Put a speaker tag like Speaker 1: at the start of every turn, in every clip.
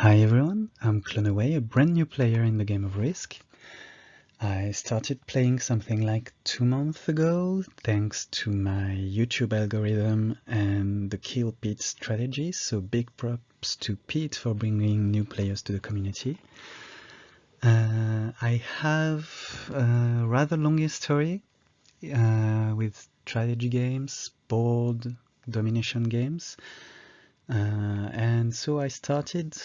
Speaker 1: Hi everyone, I'm Qlwl, a brand new player in the game of Risk. I started playing something like 2 months ago, thanks to my YouTube algorithm and TheKillPeteStrategy, so big props to Pete for bringing new players to the community. I have a rather long history with strategy games, board domination games, and so I started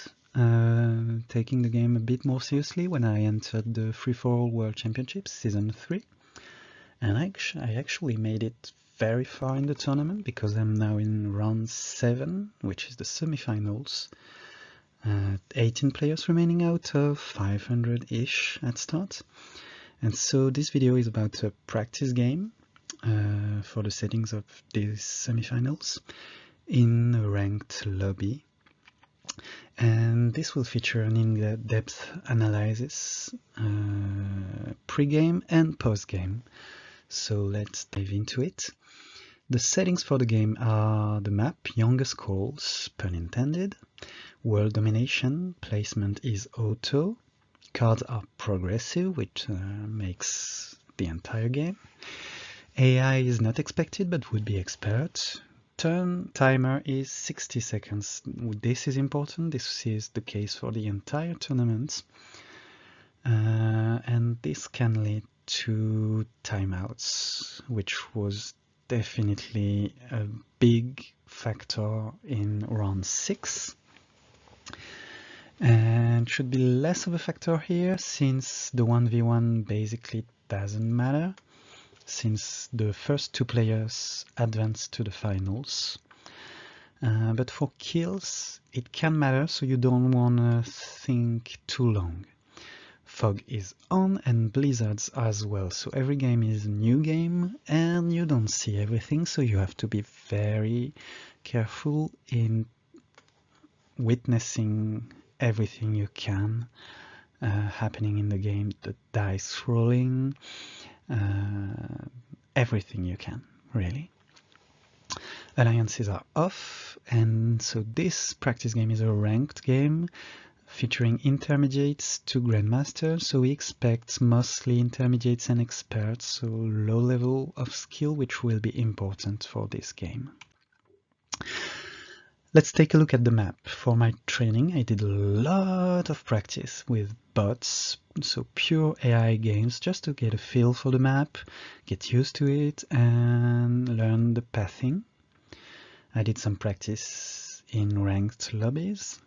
Speaker 1: taking the game a bit more seriously when I entered the Free-for-All World Championships Season 3. And I actually made it very far in the tournament because I'm now in round 7, which is the semi-finals. 18 players remaining out of 500-ish at start. And so this video is about a practice game for the settings of these semi-finals in a ranked lobby. And this will feature an in-depth analysis pre-game and post-game. So let's dive into it. The settings for the game are the map, youngest calls, pun intended. World domination, placement is auto. Cards are progressive, which makes the entire game. AI is not expected, but would be expert. Turn timer is 60 seconds. This is important. This is the case for the entire tournament. And this can lead to timeouts, which was definitely a big factor in round 6. And should be less of a factor here since the 1v1 basically doesn't matter, since the first 2 players advance to the finals. But for kills, it can matter, so you don't want to think too long. Fog is on and blizzards as well, so every game is a new game and you don't see everything, so you have to be very careful in witnessing everything you can happening in the game, the dice rolling, everything you can, really. Alliances are off, and so this practice game is a ranked game featuring intermediates to grandmasters, so we expect mostly intermediates and experts, so low level of skill, which will be important for this game. Let's take a look at the map. For my training, I did a lot of practice with bots, so pure AI games, just to get a feel for the map, get used to it, and learn the pathing. I did some practice in ranked lobbies,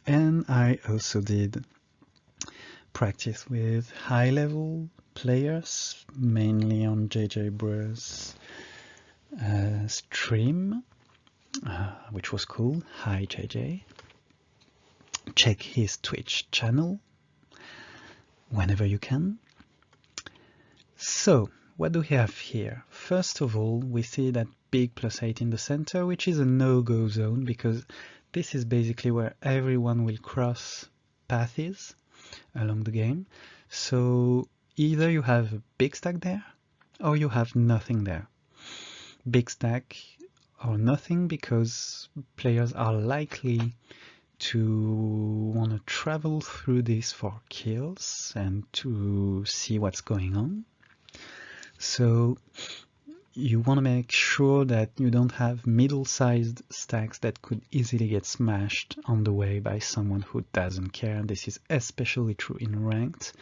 Speaker 1: and I also did practice with high-level players, mainly on jjbruh's stream. Which was cool. Hi JJ. Check his Twitch channel whenever you can. So, what do we have here? First of all, we see that big +8 in the center, which is a no-go zone because this is basically where everyone will cross paths along the game. So either you have a big stack there or you have nothing there. Big stack or nothing because players are likely to want to travel through this for kills and to see what's going on. So you want to make sure that you don't have middle-sized stacks that could easily get smashed on the way by someone who doesn't care. This is especially true in ranked.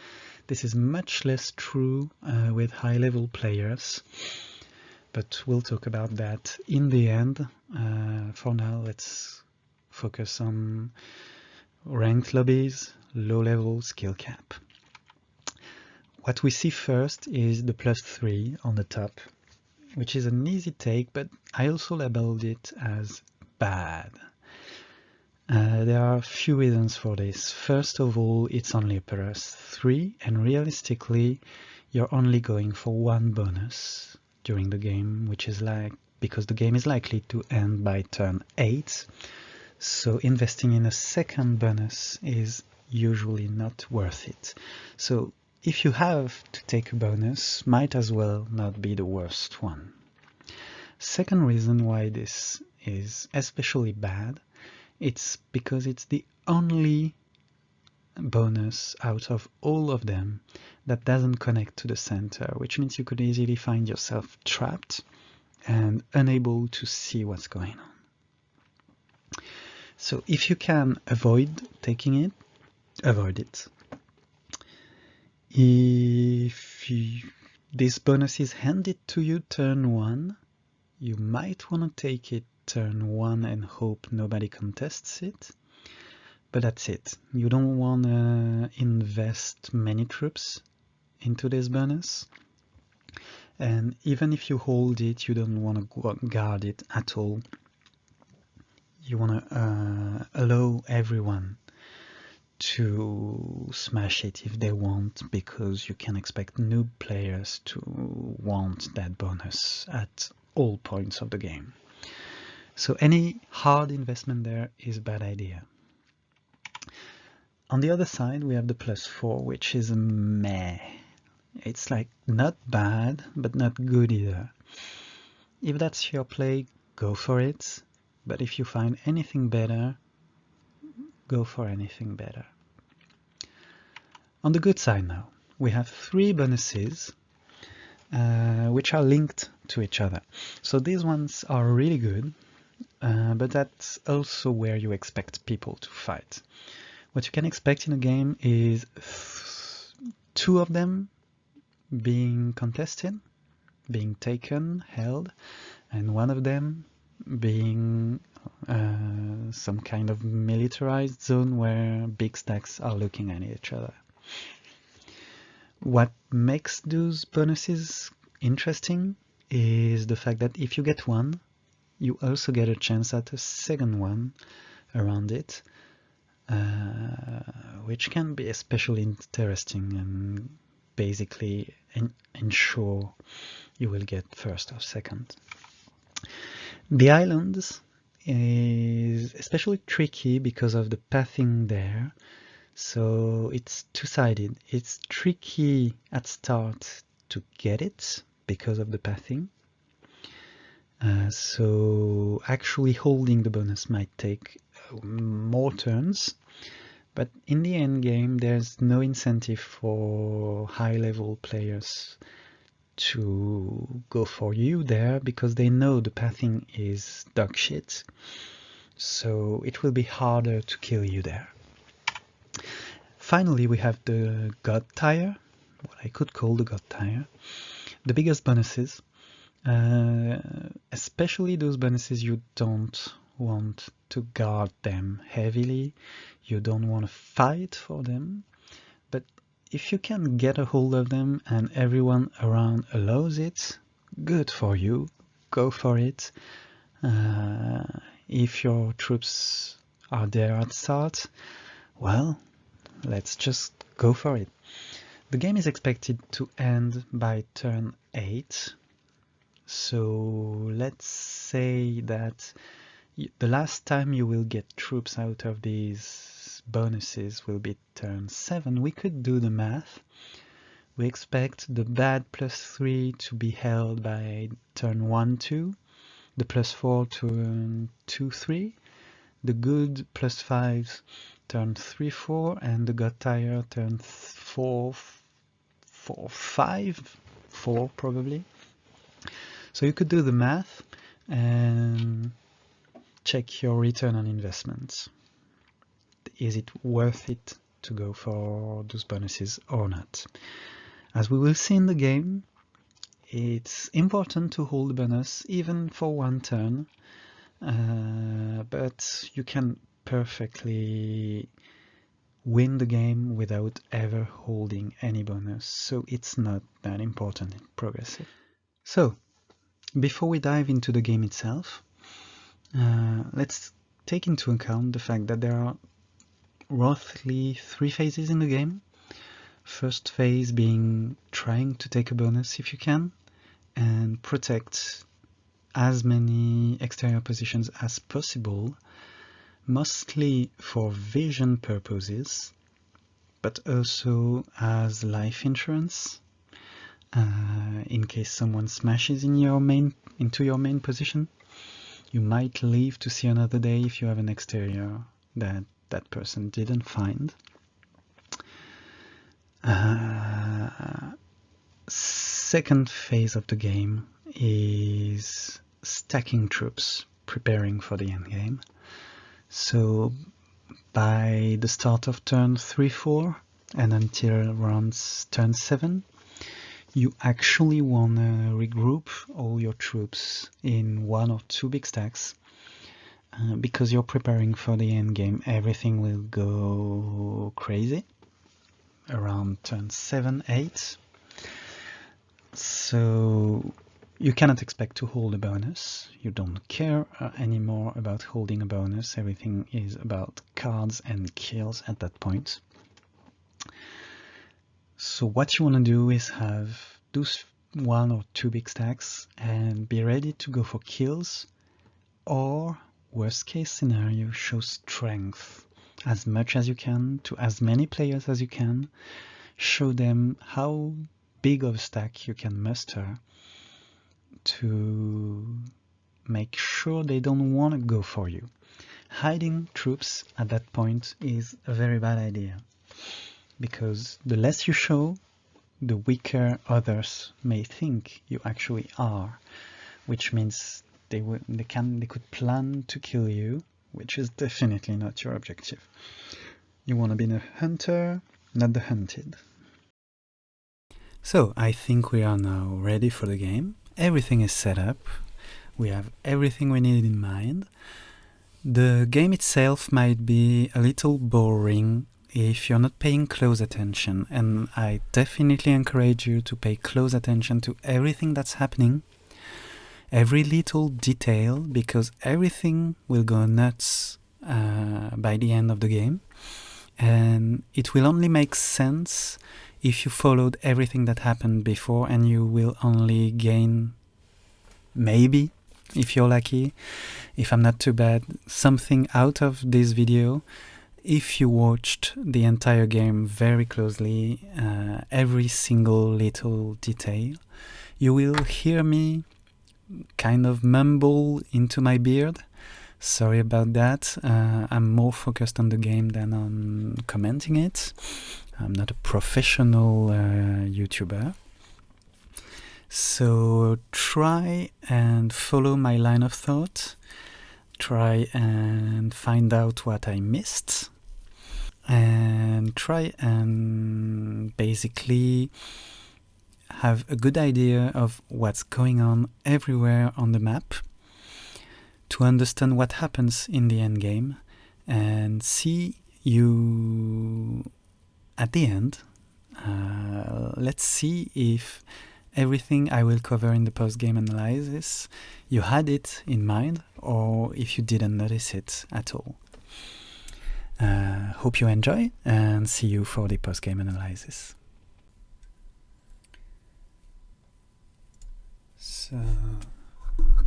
Speaker 1: This is much less true with high-level players. But we'll talk about that in the end. For now, let's focus on ranked lobbies, low-level skill cap. What we see first is the +3 on the top, which is an easy take, but I also labeled it as bad. There are a few reasons for this. First of all, it's only a +3, and realistically, you're only going for 1 bonus during the game, which is because the game is likely to end by turn 8, so investing in a second bonus is usually not worth it. So if you have to take a bonus, might as well not be the worst one. Second reason why this is especially bad It's because it's the only bonus out of all of them that doesn't connect to the center, which means you could easily find yourself trapped and unable to see what's going on. So if you can avoid taking it, avoid it. If this bonus is handed to you turn 1, you might want to take it turn 1 and hope nobody contests it. But that's it. You don't want to invest many troops into this bonus. And even if you hold it, you don't want to guard it at all. You want to allow everyone to smash it if they want, because you can expect new players to want that bonus at all points of the game. So any hard investment there is a bad idea. On the other side, we have the +4, which is a meh. It's like not bad, but not good either. If that's your play, go for it. But if you find anything better, go for anything better. On the good side now, we have 3 bonuses which are linked to each other. So these ones are really good, but that's also where you expect people to fight. What you can expect in a game is 2 of them being contested, being taken, held, and 1 of them being some kind of militarized zone where big stacks are looking at each other. What makes those bonuses interesting is the fact that if you get 1, you also get a chance at a second one around it, which can be especially interesting and basically ensure you will get first or second. The islands is especially tricky because of the pathing there, so it's two-sided. It's tricky at start to get it because of the pathing, so actually holding the bonus might take more turns, but in the end game there's no incentive for high-level players to go for you there because they know the pathing is dog shit, so it will be harder to kill you there. Finally, we have the God Tire, what I could call the God Tire, the biggest bonuses, especially those bonuses you don't want to guard them heavily, you don't want to fight for them, but if you can get a hold of them and everyone around allows it, good for you, go for it. If your troops are there at start, well, let's just go for it. The game is expected to end by turn 8, so let's say that the last time you will get troops out of these bonuses will be turn 7. We could do the math. We expect the bad +3 to be held by turn 1-2, the +4 to 2-3, the good +5 turn 3-4, and the God Tire turn 4 probably. So you could do the math and check your return on investment. Is it worth it to go for those bonuses or not? As we will see in the game, it's important to hold the bonus even for 1 turn, but you can perfectly win the game without ever holding any bonus, so it's not that important in progressive. So, before we dive into the game itself, let's take into account the fact that there are roughly 3 phases in the game. First phase being trying to take a bonus if you can and protect as many exterior positions as possible, mostly for vision purposes, but also as life insurance in case someone smashes into your main position. You might leave to see another day if you have an exterior that that person didn't find. Second phase of the game is stacking troops, preparing for the endgame. So by the start of turn 3-4 and until around turn 7, you actually want to regroup all your troops in 1 or 2 big stacks. Because you're preparing for the endgame, everything will go crazy around turn 7-8. So you cannot expect to hold a bonus. You don't care anymore about holding a bonus. Everything is about cards and kills at that point. So what you want to do is have those 1 or 2 big stacks and be ready to go for kills, or worst case scenario, show strength as much as you can to as many players as you can. Show them how big of a stack you can muster to make sure they don't want to go for you. Hiding troops at that point is a very bad idea, because the less you show, the weaker others may think you actually are, which means they could plan to kill you, which is definitely not your objective. You want to be the hunter, not the hunted. So I think we are now ready for the game. Everything is set up. We have everything we need in mind. The game itself might be a little boring if you're not paying close attention, and I definitely encourage you to pay close attention to everything that's happening, every little detail, because everything will go nuts by the end of the game, and it will only make sense if you followed everything that happened before, and you will only gain, maybe, if you're lucky, if I'm not too bad, something out of this video if you watched the entire game very closely, every single little detail. You will hear me kind of mumble into my beard. Sorry about that. I'm more focused on the game than on commenting it. I'm not a professional YouTuber. So try and follow my line of thought. Try and find out what I missed. And try and basically have a good idea of what's going on everywhere on the map to understand what happens in the end game, and see you at the end. Let's see if everything I will cover in the post-game analysis, you had it in mind, or if you didn't notice it at all. Hope you enjoy, and see you for the post-game analysis. So,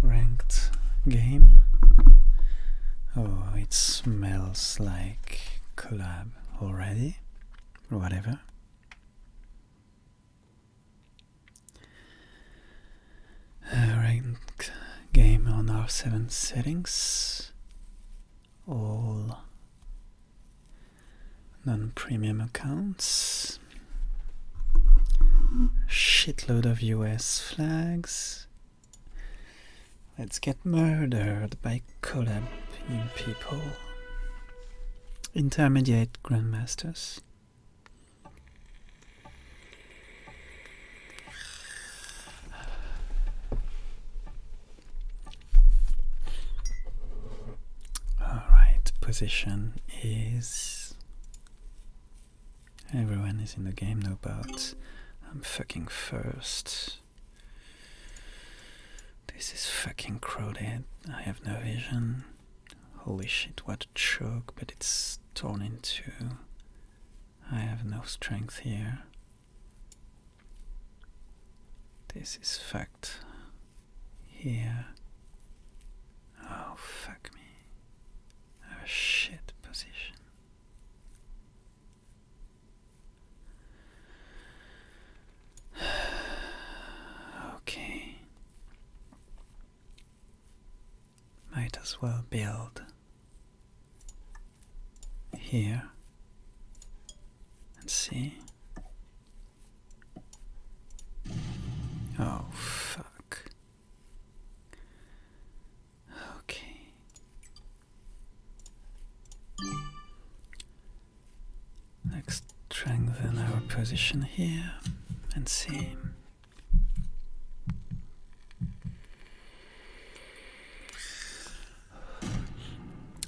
Speaker 1: ranked game. Oh, it smells like collab already. Whatever. Ranked game on R7 settings. All non-premium accounts. Shitload of US flags. Let's get murdered by collab people. Intermediate grandmasters. Alright, position is... everyone is in the game, no bots. I'm fucking first. This is fucking crowded. I have no vision. Holy shit, what a choke, but it's torn in two. I have no strength here. This is fucked. Here. Oh, fuck me. I have a shit position. My as well build here and see. Oh, fuck. Okay. Let's strengthen our position here and see.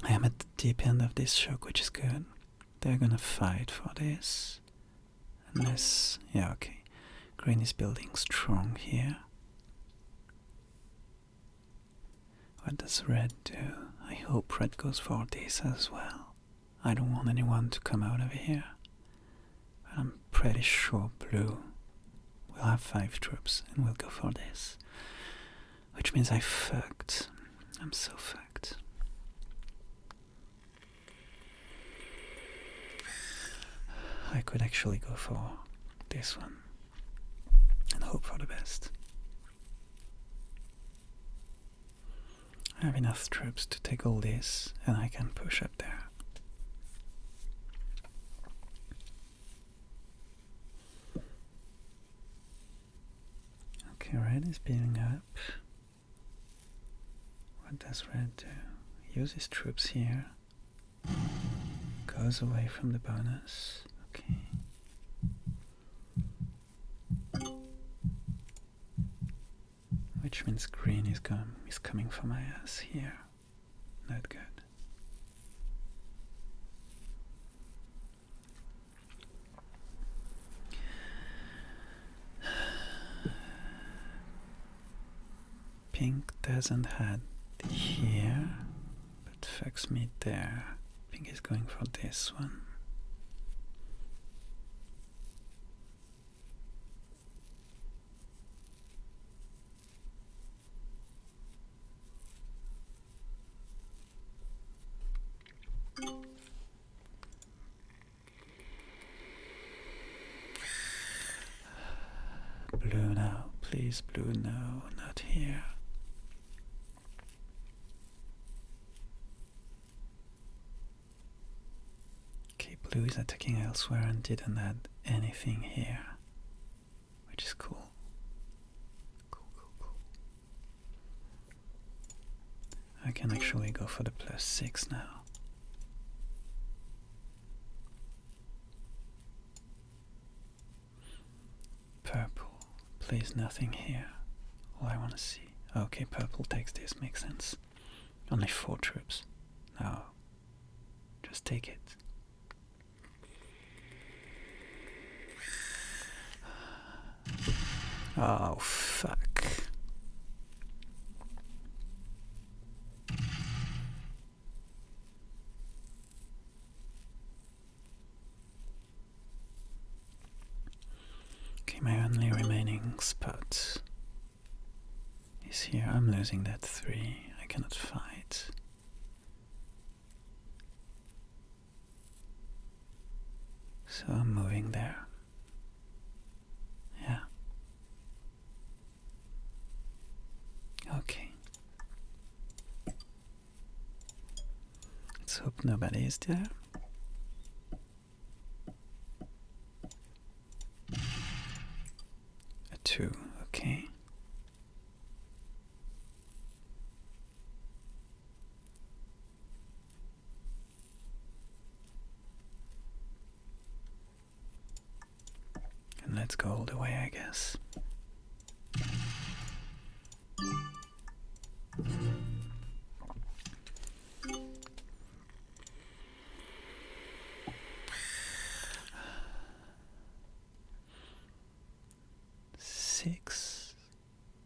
Speaker 1: I am at the deep end of this shock, which is good. They're gonna fight for this. Unless, yeah, okay. Green is building strong here. What does red do? I hope red goes for this as well. I don't want anyone to come out of here. But I'm pretty sure blue will have 5 troops and will go for this. Which means I fucked. I'm so fucked. I could actually go for this one and hope for the best. I have enough troops to take all this and I can push up there. Okay, red is building up. What does red do? Uses troops here. Goes away from the bonus. Okay. Which means green is coming for my ass here. Not good. Pink doesn't have here, but fucks me there. Pink is going for this one. Blue now, please blue, no, not here. Okay, blue is attacking elsewhere and didn't add anything here, which is cool. Cool. I can actually go for the +6 now. Purple, please nothing here. All I want to see. Okay, purple takes this, makes sense. Only 4 troops. No, just take it. Oh, fuck. Okay, my only remaining spot is here. I'm losing that 3. I cannot fight. So I'm moving there. Yeah. Okay. Let's hope nobody is there. A 2, okay. And let's go all the way, I guess.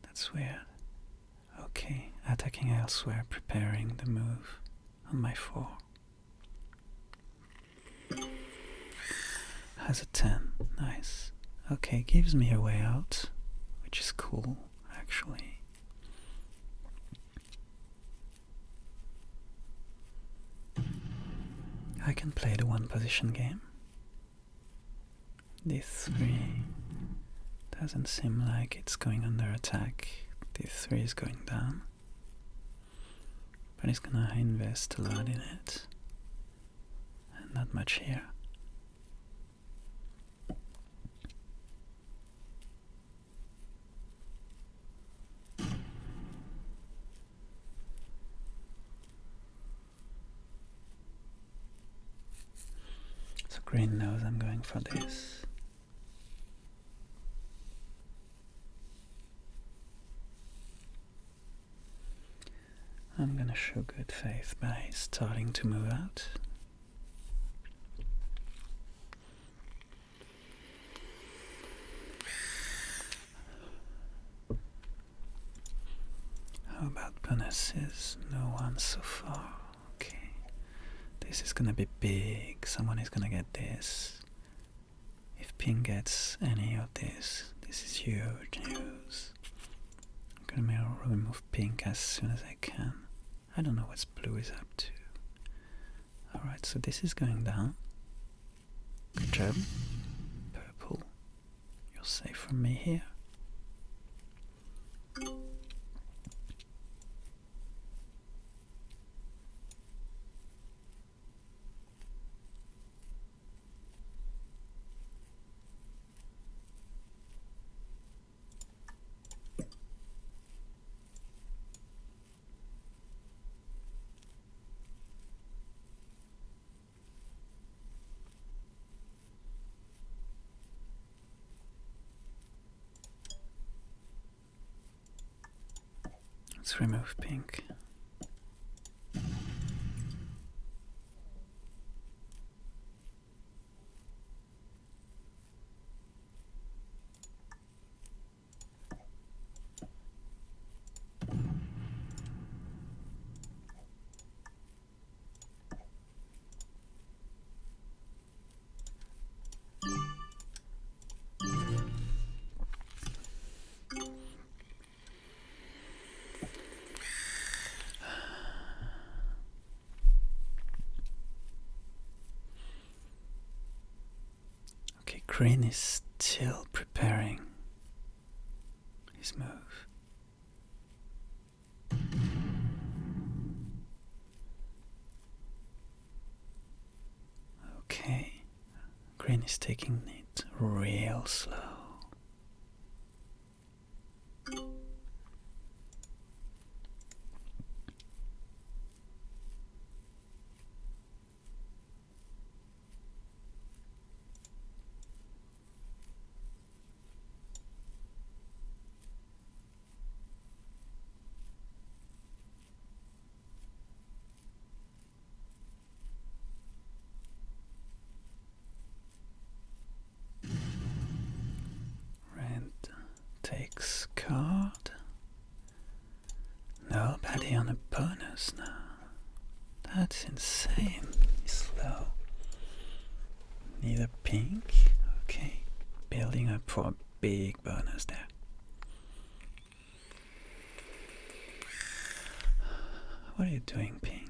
Speaker 1: That's weird. Okay, attacking elsewhere, preparing the move on my 4. Has a 10, nice. Okay, gives me a way out, which is cool, actually. I can play the 1 position game. D3 doesn't seem like it's going under attack. D3 is going down. but it's gonna invest a lot in it, and not much here. So green knows I'm going for this. I'm gonna show good faith by starting to move out. How about bonuses? No one so far. Okay. This is gonna be big. Someone is gonna get this. If pink gets any of this, this is huge news. I'm gonna remove pink as soon as I can. I don't know what blue is up to. Alright, so this is going down. Good job. Purple, you're safe from me here. Let's remove pink. Green is still preparing his move. Okay, green is taking it real slow. Takes card. Nobody on a bonus now. That's insane. Slow. Neither pink. Okay. Building up for a big bonus there. What are you doing, pink?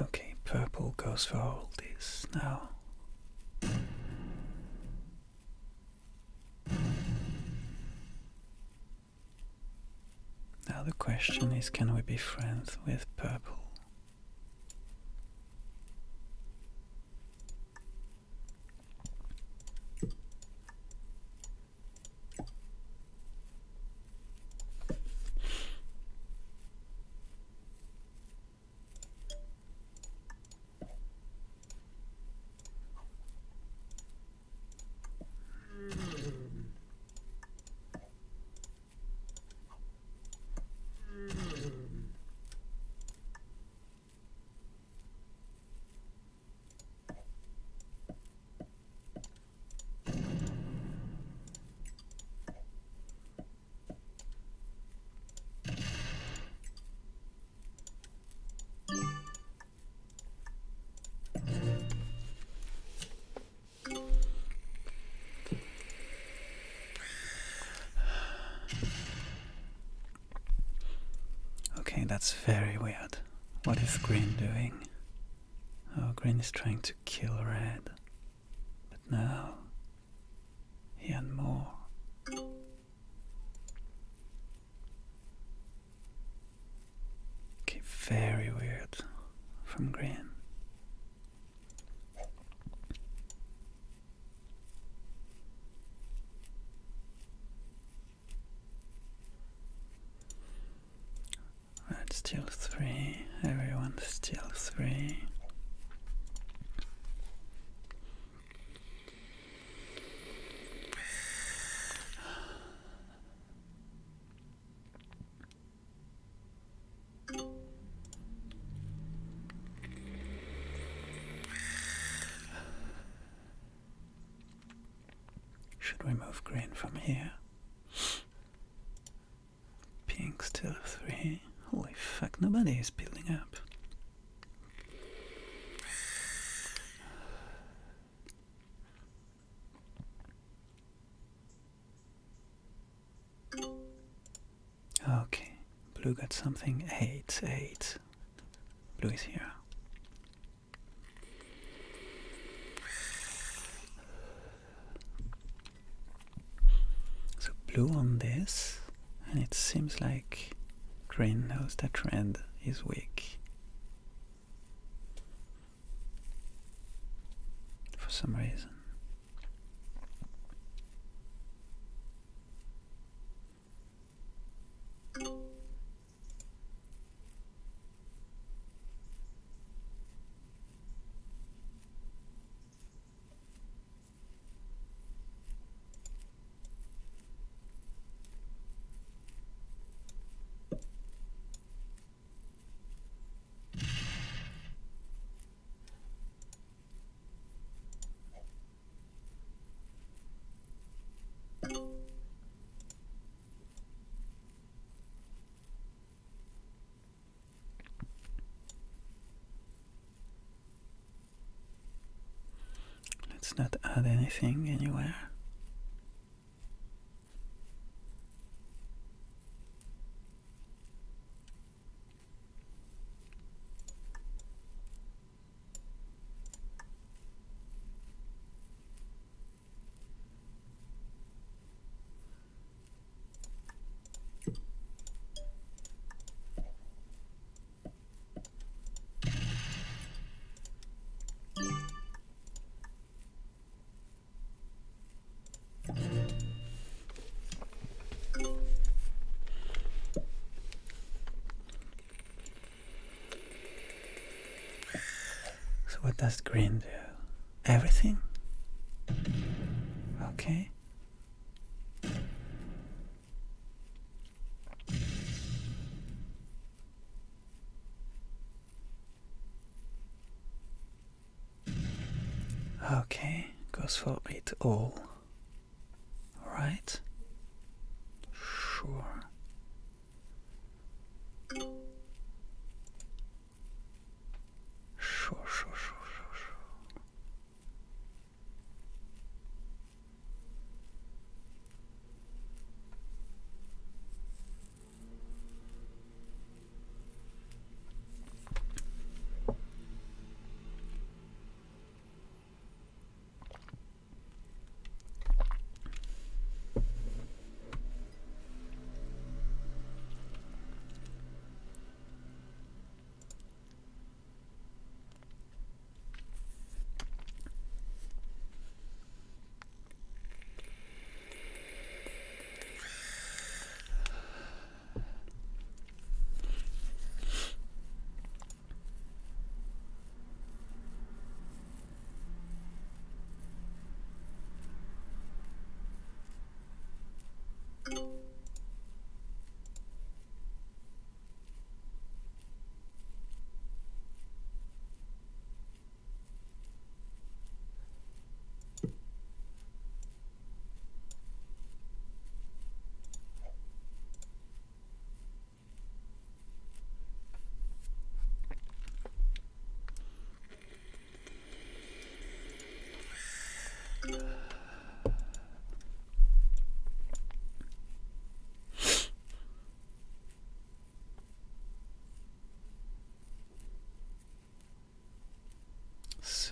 Speaker 1: Okay, purple goes for all this now. Now the question is, can we be friends with purple? That's very weird. What is green doing? Oh, green is trying to kill red. But now he had more. Okay, very weird from green. Red still 3, everyone still 3. Should we move green from here? Pink still 3. Holy fuck, nobody is building up. Okay, blue got something. 8, 8. Blue is here. So blue on this, and it seems like green knows that red is weak. For some reason. Let's not add anything anywhere. What does green do? Everything? Okay. Okay, goes for it all. Alright? Sure. Sure.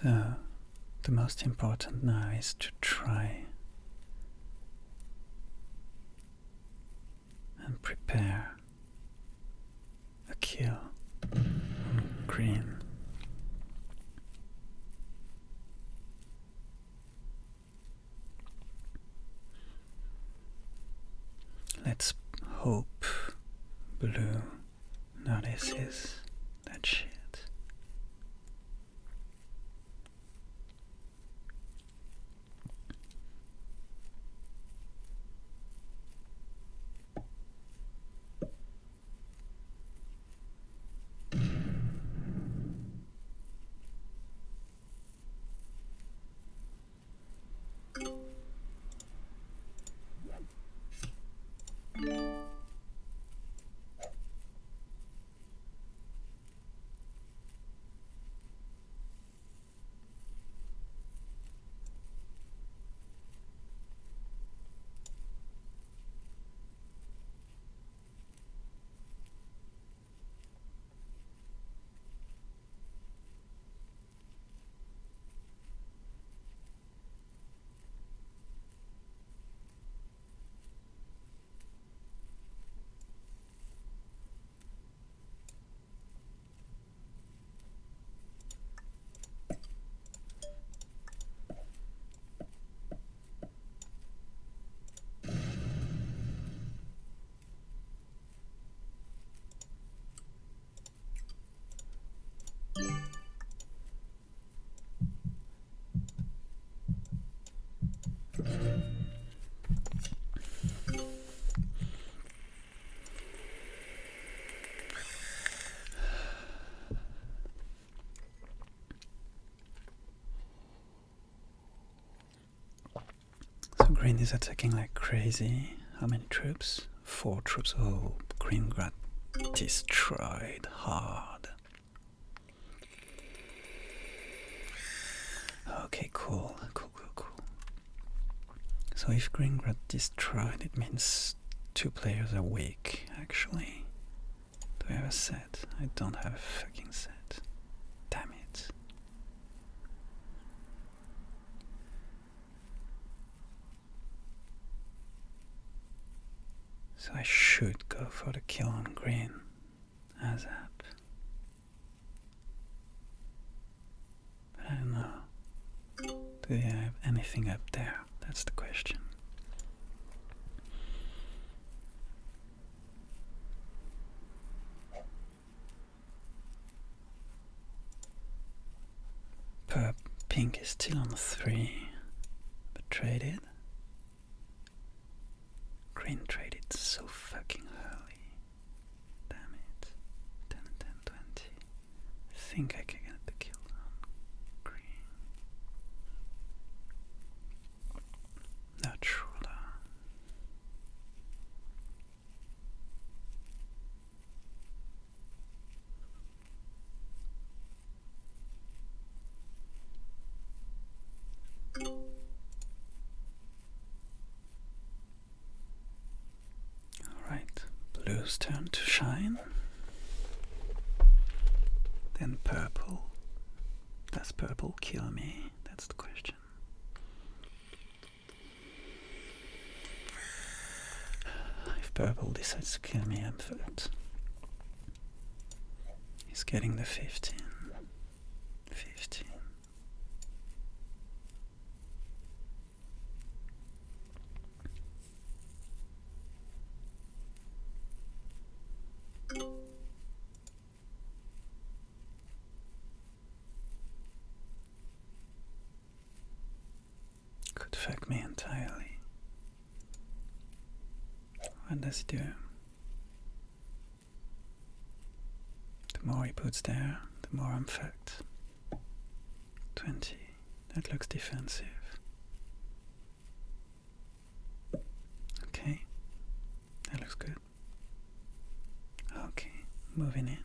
Speaker 1: So the most important now is to try and prepare a kill on green. Let's hope blue notices that shit. So green is attacking like crazy. How many troops? 4 troops. Oh, green got destroyed hard. Okay, cool. So if green got destroyed, it means 2 players are weak, actually. Do I have a set? I don't have a fucking set. Damn it. So I should go for the kill on green as up. But I don't know. Do they have anything up there? That's the question. Pink is still on 3, but traded. Green traded so fucking early. Damn it. 10, 10, 20. I think I can get the kill on green. Not sure though. Alright, blue's turn to shine. Then purple. Does purple kill me? That's the question. If purple decides to kill me, I'm fucked. He's getting the 15. 15. Could fuck me entirely. What does he do? The more he puts there, the more I'm fucked. 20. That looks defensive. Okay. That looks good. Okay. Moving in.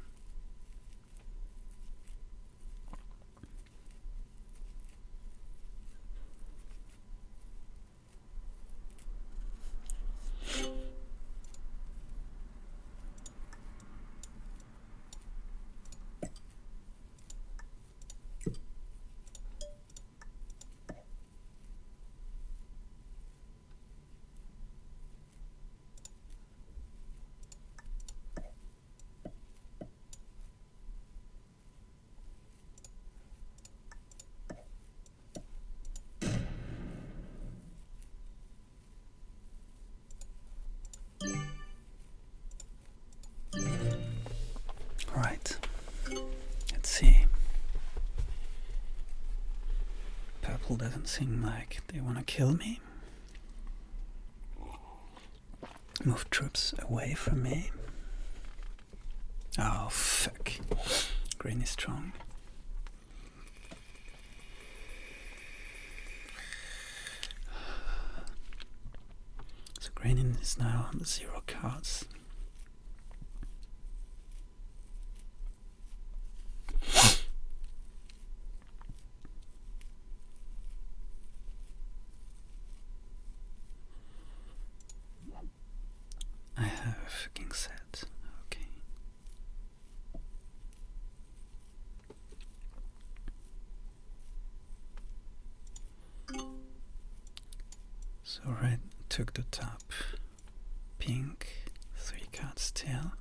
Speaker 1: Purple doesn't seem like they want to kill me. Move troops away from me. Oh, fuck. Green is strong. So green is now on the 0 cards. I have a fucking set. Okay. So red took the top. Pink, 3 cards still.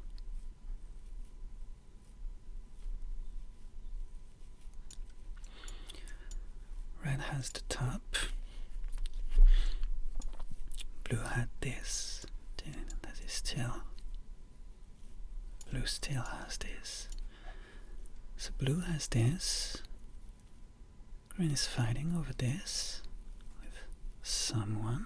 Speaker 1: Red has the top. Blue had this. That is still. Blue still has this. So blue has this. Green is fighting over this with someone.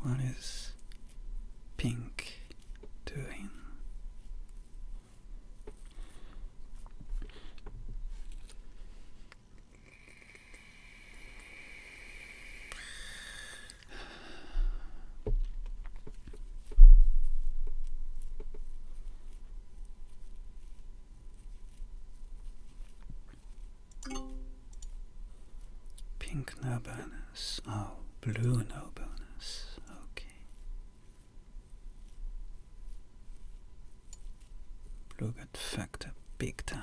Speaker 1: What is pink doing? Pink no bonus. Oh, blue no bonus. Okay. Blue got fucked up big time.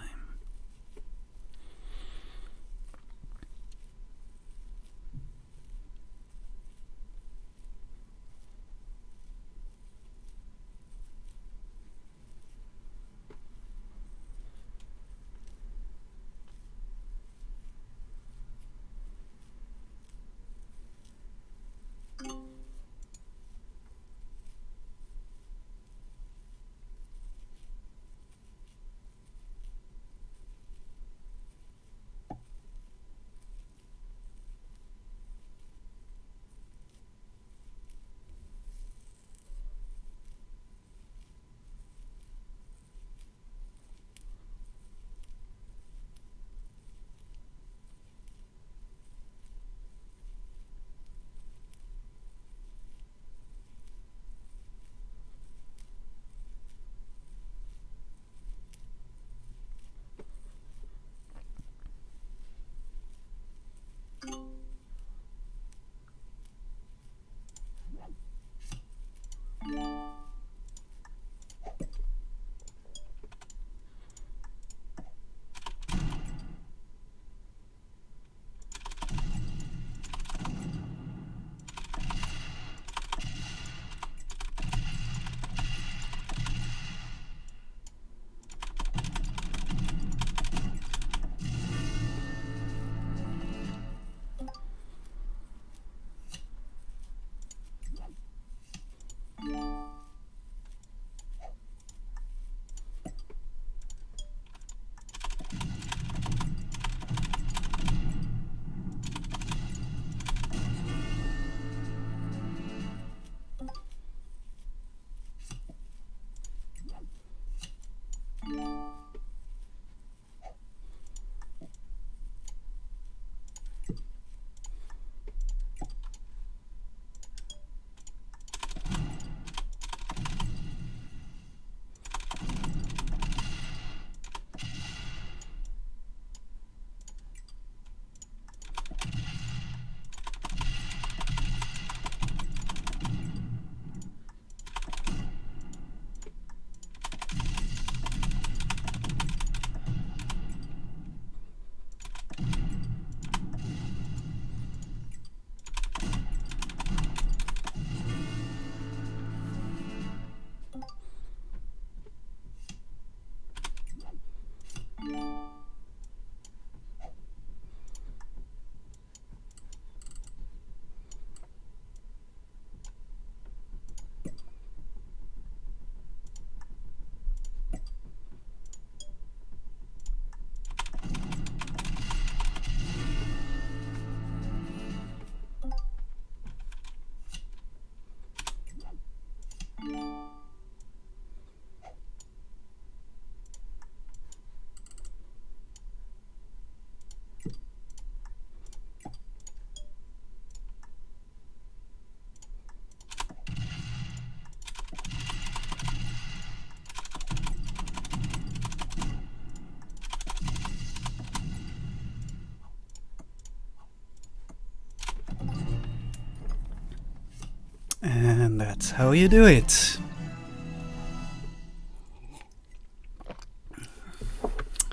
Speaker 1: And that's how you do it.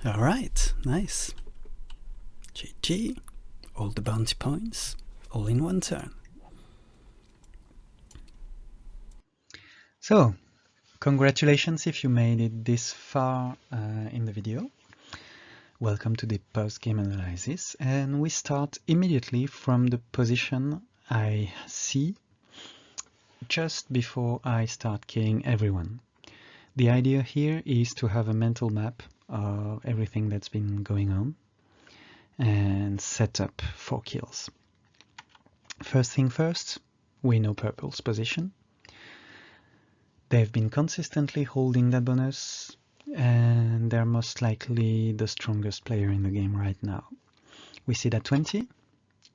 Speaker 1: Alright, nice. GG. All the bounty points, all in one turn. So, congratulations if you made it this far in the video. Welcome to the post-game analysis, and we start immediately from the position I see just before I start killing everyone. The idea here is to have a mental map of everything that's been going on and set up for kills. First thing first, we know Purple's position. They've been consistently holding that bonus, and they're most likely the strongest player in the game right now. We see that 20.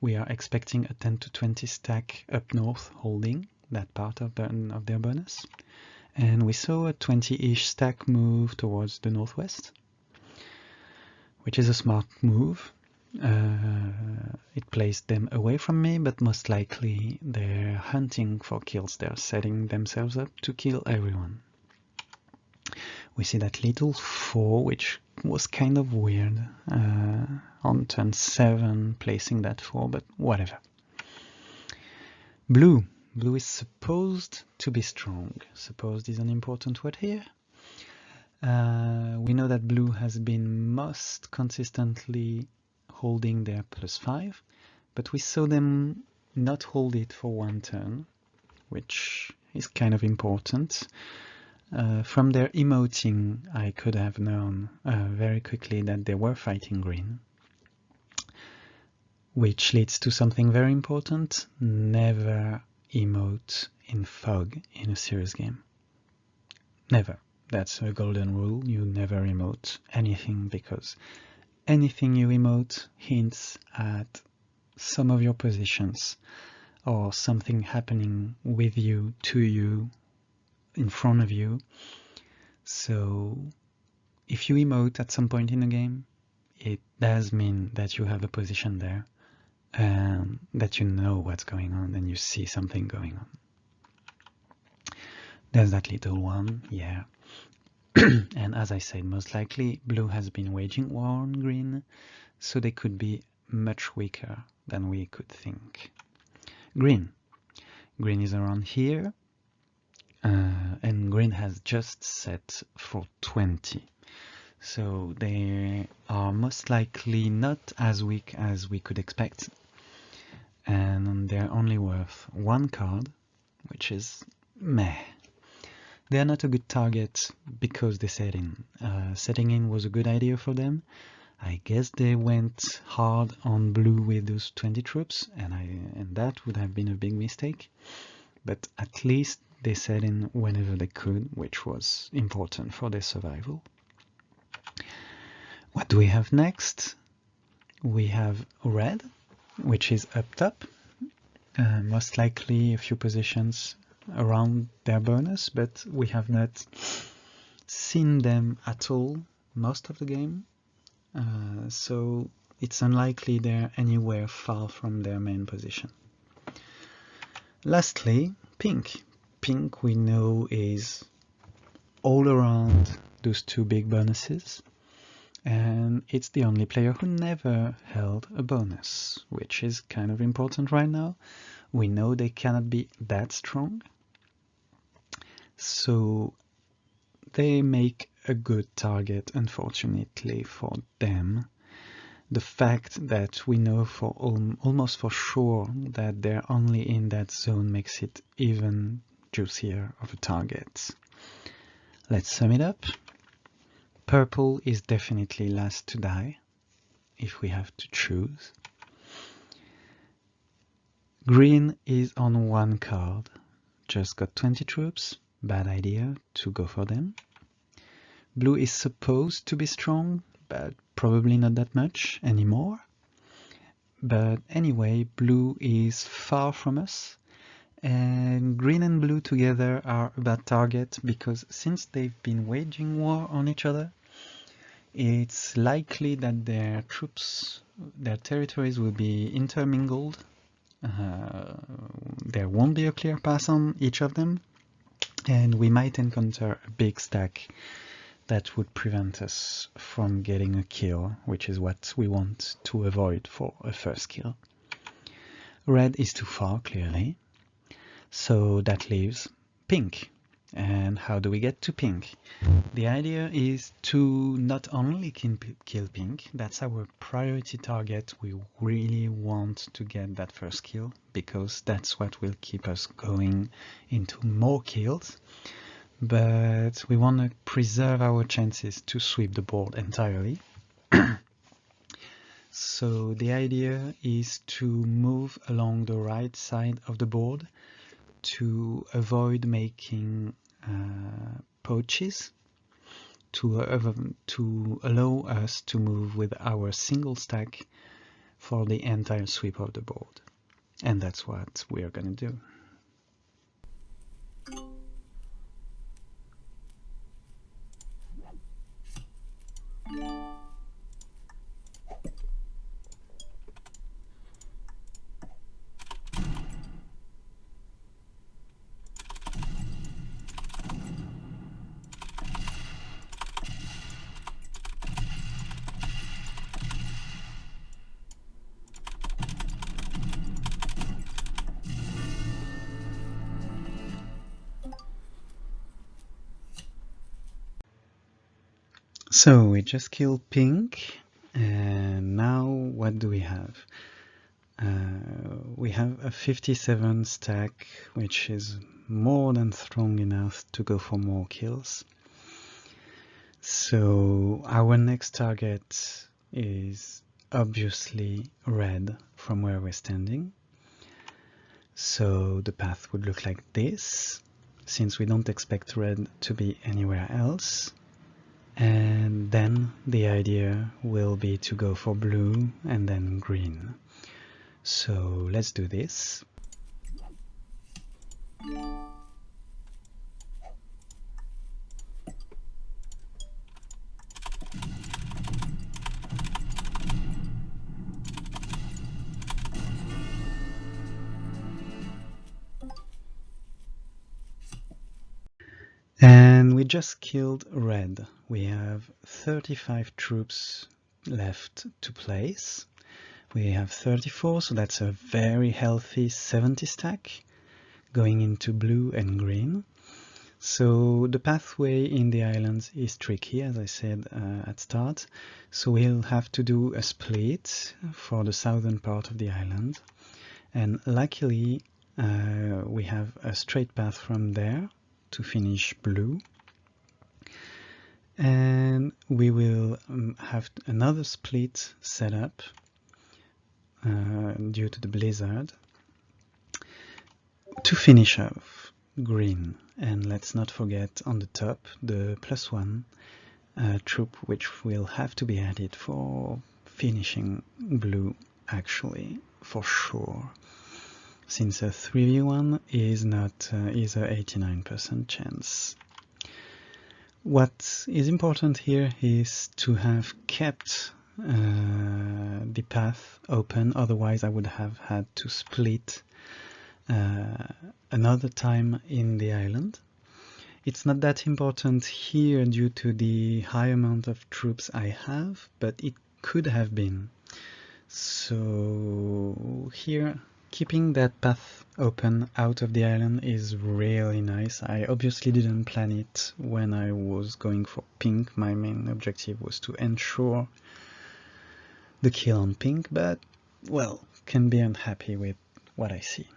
Speaker 1: We are expecting a 10 to 20 stack up north holding that part of their bonus. And we saw a 20-ish stack move towards the northwest, which is a smart move. It placed them away from me, but most likely they're hunting for kills. They're setting themselves up to kill everyone. We see that little 4, which was kind of weird, on turn 7, placing that 4, but whatever. Blue. Blue is supposed to be strong. Supposed is an important word here. We know that blue has been most consistently holding their +5, but we saw them not hold it for one turn, which is kind of important. From their emoting, I could have known very quickly that they were fighting green, which leads to something very important: never emote in fog in a serious game. Never. That's a golden rule. You never emote anything, because anything you emote hints at some of your positions or something happening with you, to you, in front of you. So if you emote at some point in the game, it does mean that you have a position there and that you know what's going on and you see something going on. There's that little one, yeah. And as I said, most likely blue has been waging war on green, so they could be much weaker than we could think. Green is around here, and green has just set for 20. So they are most likely not as weak as we could expect, and they're only worth 1 card, which is meh. They're not a good target because they set in. Setting in was a good idea for them. I guess they went hard on blue with those 20 troops, and that would have been a big mistake. But at least they set in whenever they could, which was important for their survival. What do we have next? We have red, which is up top, most likely a few positions around their bonus, but we have not seen them at all most of the game, so it's unlikely they're anywhere far from their main position. Lastly, pink. Pink we know is all around those 2 big bonuses, and it's the only player who never held a bonus, which is kind of important right now. We know they cannot be that strong, so they make a good target, unfortunately for them. The fact that we know for almost for sure that they're only in that zone makes it even juicier of a target. Let's sum it up. Purple is definitely last to die, if we have to choose. Green is on 1 card, just got 20 troops, bad idea to go for them. Blue is supposed to be strong, but probably not that much anymore. But anyway, blue is far from us, and green and blue together are a bad target, because since they've been waging war on each other, it's likely that their troops, their territories will be intermingled, there won't be a clear path on each of them, and we might encounter a big stack that would prevent us from getting a kill, which is what we want to avoid for a first kill. Red is too far, clearly, so that leaves pink. And how do we get to pink? The idea is to not only kill pink, that's our priority target. We really want to get that first kill, because that's what will keep us going into more kills. But we want to preserve our chances to sweep the board entirely. So the idea is to move along the right side of the board to avoid making poaches, to allow us to move with our single stack for the entire sweep of the board. And that's what we are going to do. So we just killed pink, and now what do we have? We have a 57 stack, which is more than strong enough to go for more kills. So our next target is obviously red from where we're standing. So the path would look like this, since we don't expect red to be anywhere else. And then the idea will be to go for blue and then green. So let's do this. And we just killed red. We have 35 troops left to place. We have 34, so that's a very healthy 70 stack going into blue and green. So the pathway in the islands is tricky, as I said at start. So we'll have to do a split for the southern part of the island. And luckily, we have a straight path from there to finish blue. And we will have another split set up due to the blizzard to finish off green. And let's not forget on the top the +1 troop, which will have to be added for finishing blue, actually, for sure, since a 3v1 is not is a 89% chance. What is important here is to have kept the path open, otherwise I would have had to split another time in the island. It's not that important here due to the high amount of troops I have, but it could have been. So here, keeping that path open out of the island is really nice. I obviously didn't plan it when I was going for pink. My main objective was to ensure the kill on pink, but, well, can be unhappy with what I see.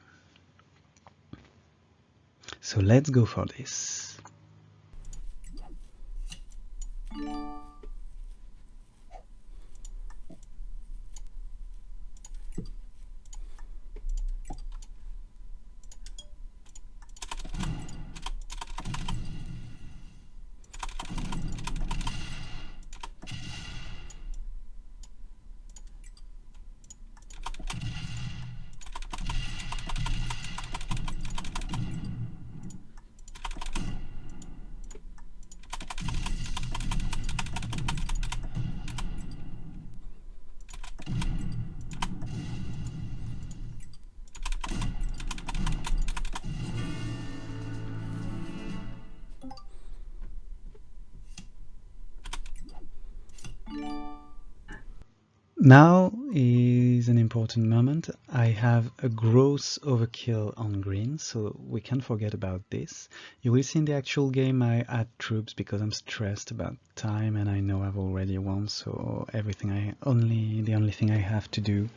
Speaker 1: So let's go for this. Now is an important moment. I have a gross overkill on green, so we can't forget about this. You will see in the actual game I add troops because I'm stressed about time and I know I've already won, so the only thing I have to do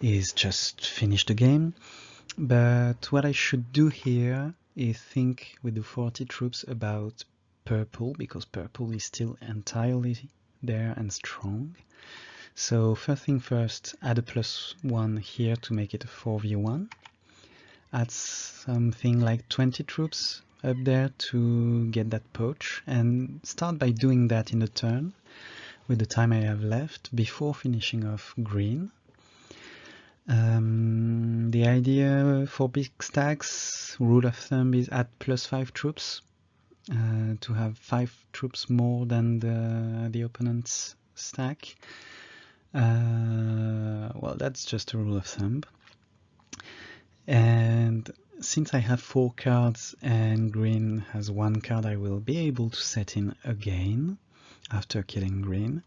Speaker 1: is just finish the game. But what I should do here is think with the 40 troops about purple, because purple is still entirely there and strong. So first thing first, add a +1 here to make it a 4v1. Add something like 20 troops up there to get that poach, and start by doing that in a turn with the time I have left before finishing off green. The idea for big stacks, rule of thumb, is add +5 troops to have 5 troops more than the opponent's stack. Well, that's just a rule of thumb. And since I have 4 cards and green has 1 card, I will be able to set in again after killing green.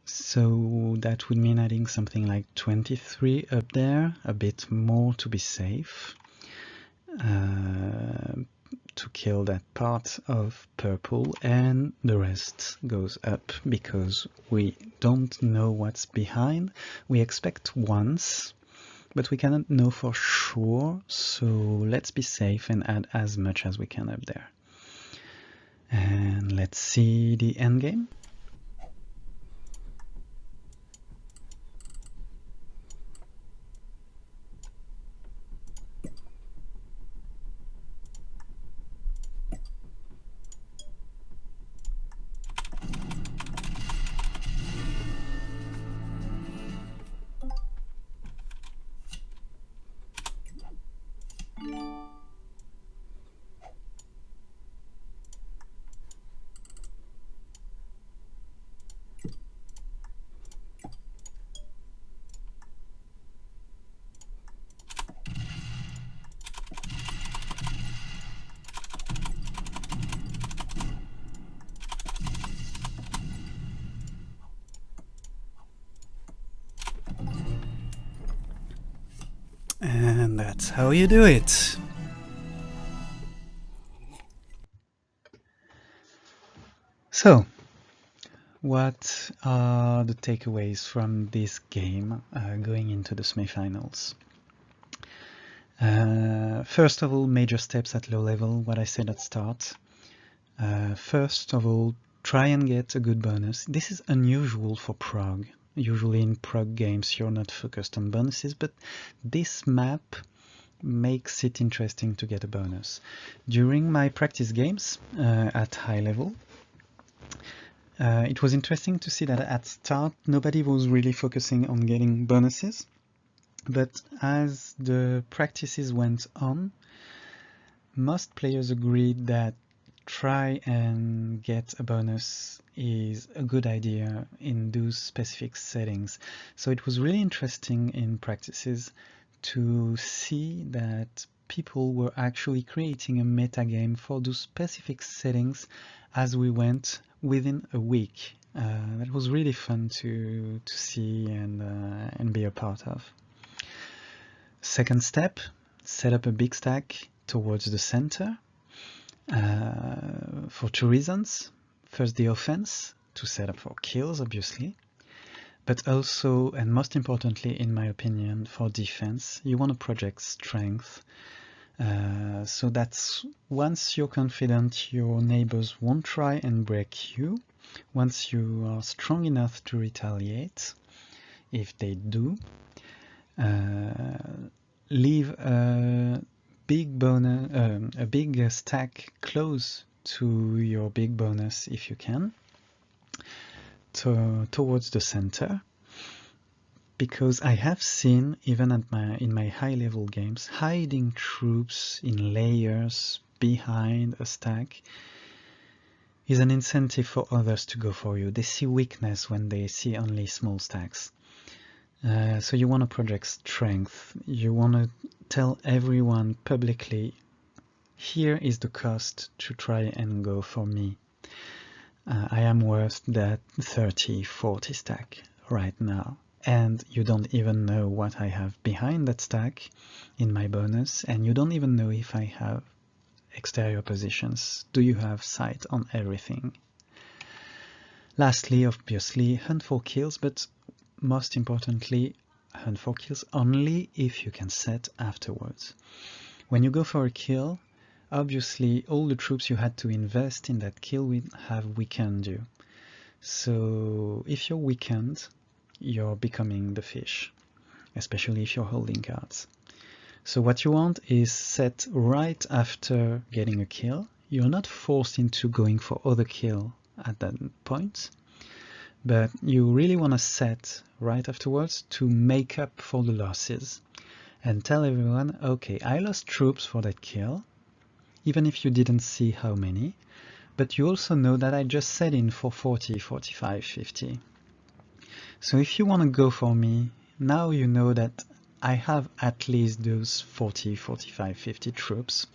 Speaker 1: So that would mean adding something like 23 up there, a bit more to be safe, to kill that part of purple, and the rest goes up because we don't know what's behind. We expect once, but we cannot know for sure, so let's be safe and add as much as we can up there. And let's see the endgame. And that's how you do it. So, what are the takeaways from this game going into the semifinals? First of all, major steps at low level, what I said at start. First of all, try and get a good bonus. This is unusual for prog. Usually in prog games you're not focused on bonuses, but this map makes it interesting to get a bonus. During my practice games at high level, it was interesting to see that at start nobody was really focusing on getting bonuses, but as the practices went on, most players agreed that try and get a bonus is a good idea in those specific settings. So it was really interesting in practices to see that people were actually creating a meta game for those specific settings as we went within a week. That was really fun to see and be a part of. Second step, set up a big stack towards the center. For 2 reasons. First, the offense, to set up for kills, obviously, but also, and most importantly, in my opinion, for defense, you want to project strength. So that's once you're confident your neighbors won't try and break you, once you are strong enough to retaliate, if they do, leave a big bonus, a big stack close to your big bonus if you can, towards the center, because I have seen, even in my high level games, hiding troops in layers behind a stack is an incentive for others to go for you. They see weakness when they see only small stacks. So you want to project strength. You want to tell everyone publicly, here is the cost to try and go for me. I am worth that 30-40 stack right now, and you don't even know what I have behind that stack in my bonus, and you don't even know if I have exterior positions. Do you have sight on everything? Lastly, obviously, hunt for kills, but most importantly, hunt for kills only if you can set afterwards. When you go for a kill, obviously all the troops you had to invest in that kill will have weakened you. So if you're weakened, you're becoming the fish, especially if you're holding cards. So what you want is set right after getting a kill. You're not forced into going for other kill at that point, but you really want to set right afterwards to make up for the losses and tell everyone, okay, I lost troops for that kill, even if you didn't see how many, but you also know that I just set in for 40, 45, 50. So if you want to go for me, now you know that I have at least those 40, 45, 50 troops,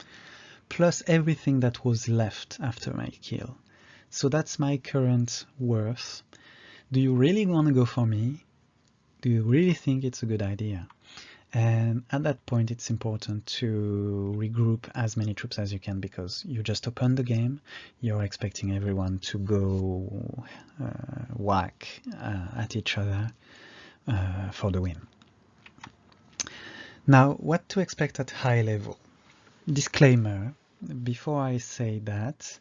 Speaker 1: plus everything that was left after my kill. So that's my current worth. Do you really want to go for me? Do you really think it's a good idea? And at that point, it's important to regroup as many troops as you can, because you just opened the game, you're expecting everyone to go whack at each other for the win. Now, what to expect at high level? Disclaimer, before I say that,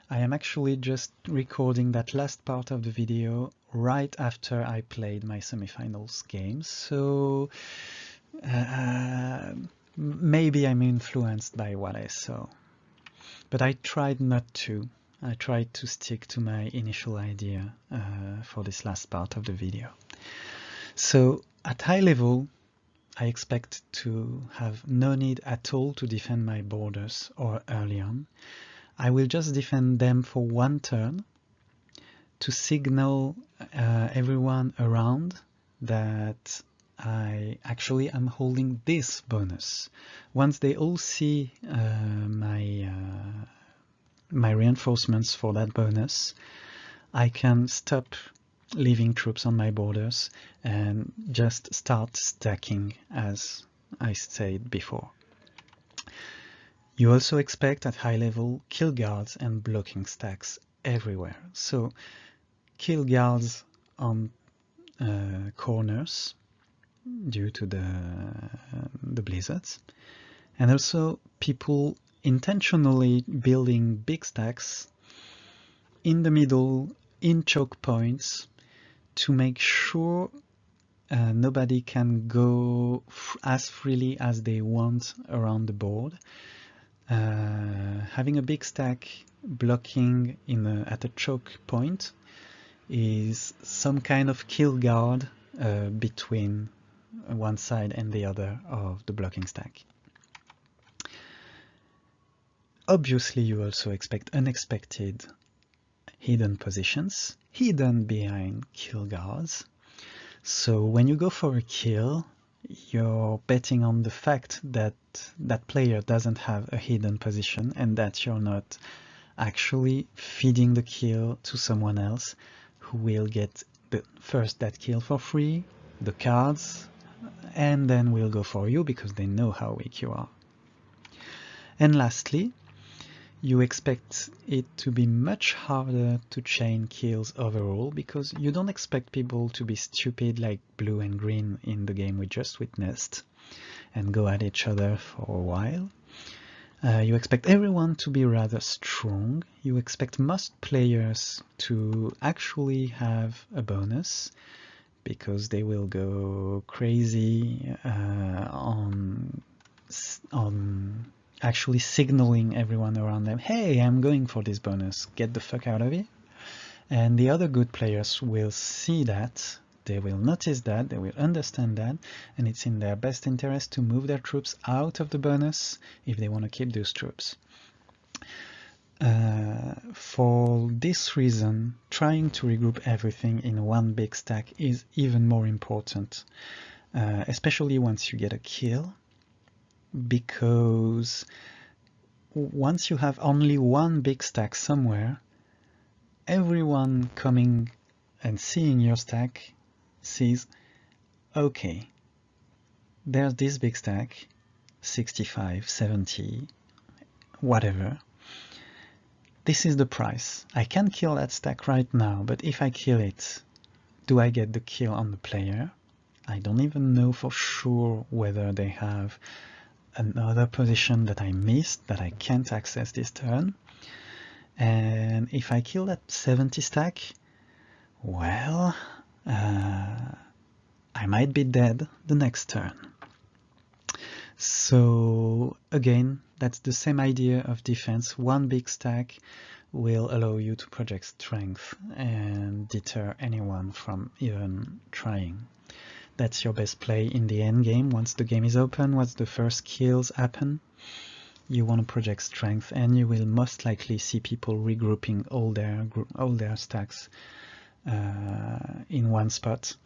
Speaker 1: I am actually just recording that last part of the video right after I played my semifinals games, so maybe I'm influenced by what I saw, but I tried not to. I tried to stick to my initial idea for this last part of the video. So at high level, I expect to have no need at all to defend my borders or early on. I will just defend them for one turn to signal everyone around that I actually am holding this bonus. Once they all see my reinforcements for that bonus, I can stop leaving troops on my borders and just start stacking, as I said before. You also expect at high level kill guards and blocking stacks everywhere. So kill guards on corners due to the blizzards, and also people intentionally building big stacks in the middle, in choke points, to make sure nobody can go as freely as they want around the board. Having a big stack blocking at a choke point is some kind of kill guard between one side and the other of the blocking stack. Obviously, you also expect unexpected hidden positions, hidden behind kill guards. So when you go for a kill, you're betting on the fact that that player doesn't have a hidden position and that you're not actually feeding the kill to someone else who will get first that kill for free, the cards, and then will go for you because they know how weak you are. And lastly, you expect it to be much harder to chain kills overall, because you don't expect people to be stupid like blue and green in the game we just witnessed and go at each other for a while. You expect everyone to be rather strong. You expect most players to actually have a bonus, because they will go crazy on actually signaling everyone around them, hey, I'm going for this bonus, get the fuck out of it. And the other good players will see that, they will notice that, they will understand that, and it's in their best interest to move their troops out of the bonus if they want to keep those troops. For this reason, trying to regroup everything in one big stack is even more important, especially once you get a kill, because once you have only one big stack somewhere, everyone coming and seeing your stack sees, okay, there's this big stack, 65, 70, whatever. This is the price. I can kill that stack right now, but if I kill it, do I get the kill on the player? I don't even know for sure whether they have another position that I missed that I can't access this turn. And if I kill that 70 stack, well, I might be dead the next turn. So again, that's the same idea of defense. One big stack will allow you to project strength and deter anyone from even trying. That's your best play in the end game. Once the game is open, once the first kills happen, you want to project strength, and you will most likely see people regrouping all their stacks in one spot.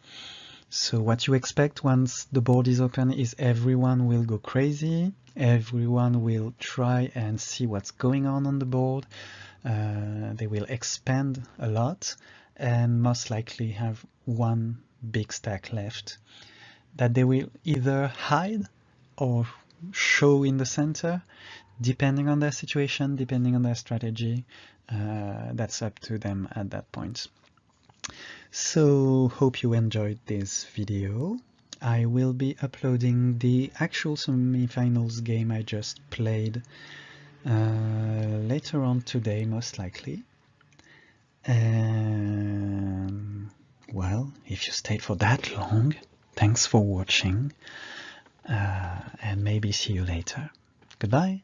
Speaker 1: So what you expect once the board is open is everyone will go crazy, everyone will try and see what's going on the board, they will expand a lot and most likely have one big stack left that they will either hide or show in the center, depending on their situation, depending on their strategy. That's up to them at that point. So hope you enjoyed this video. I will be uploading the actual semifinals game I just played later on today, most likely. And well, if you stayed for that long, thanks for watching, and maybe see you later. Goodbye.